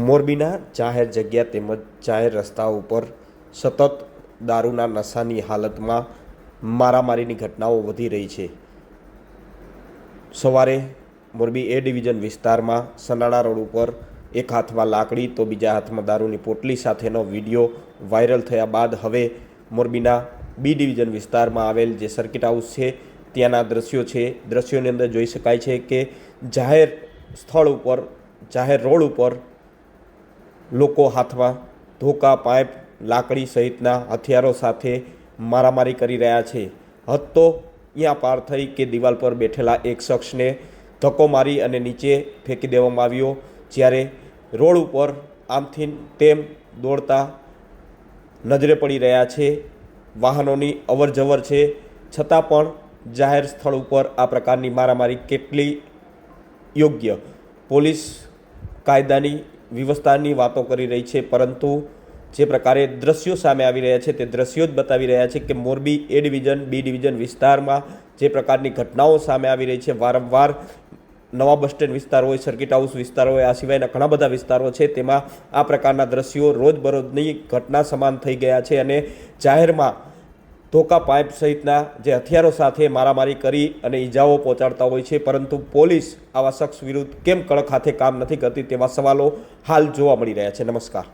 મોરબીના જાહેર જગ્યા તેમજ જાહેર રસ્તાઓ ઉપર સતત દારૂના નશાની હાલતમાં મારામારીની ઘટનાઓ વધી રહી છે। સવારે મોરબી એ ડિવિઝન વિસ્તારમાં સનાડા રોડ ઉપર એક હાથમાં લાકડી તો બીજા હાથમાં દારૂની પોટલી સાથેનો વિડીયો વાયરલ થયા બાદ હવે મોરબીના બી ડિવિઝન વિસ્તારમાં આવેલ જે સર્કિટ હાઉસ છે ત્યાંના દ્રશ્યો છે। દ્રશ્યોની અંદર જોઈ શકાય છે કે જાહેર સ્થળ ઉપર જાહેર રોડ ઉપર લોકો હાથમાં ધોકા, પાઇપ, લાકડી સહિતના હથિયારો સાથે મારામારી કરી રહ્યા છે। હદ તો અહીંયા પાર થઈ કે દિવાલ પર બેઠેલા એક શખ્સને ધક્કો મારી અને નીચે ફેંકી દેવામાં આવ્યો, જ્યારે રોડ ઉપર આમથી તેમ દોડતા નજરે પડી રહ્યા છે। વાહનોની અવરજવર છે, છતાં પણ જાહેર સ્થળ ઉપર આ પ્રકારની મારામારી કેટલી યોગ્ય? પોલીસ કાયદાની વ્યવસ્થાની વાતો કરી રહી છે, પરંતુ જે પ્રકારે દ્રશ્યો સામે આવી રહ્યા છે તે દ્રશ્યો જ બતાવી રહ્યા છે કે Morbi A division B division વિસ્તારમાં જે પ્રકારની ઘટનાઓ સામે આવી રહી છે, વારંવાર નવા બસ સ્ટેન્ડ વિસ્તાર હોય, સર્કિટ હાઉસ વિસ્તાર હોય, આ સિવાયના ઘણા બધા વિસ્તારો છે, તેમાં આ પ્રકારના દ્રશ્યો રોજબરોજની ઘટના સમાન થઈ ગયા છે અને જાહેરમાં ધોકા, પાઇપ સહિતના જે હથિયારો સાથે મારામારી કરી અને ઈજાઓ પહોંચાડતા હોય છે, પરંતુ પોલીસ આવા શખ્સ વિરુદ્ધ કેમ કડક હાથે કામ નથી કરતી તેવા સવાલો હાલ જોવા મળી રહ્યા છે। નમસ્કાર।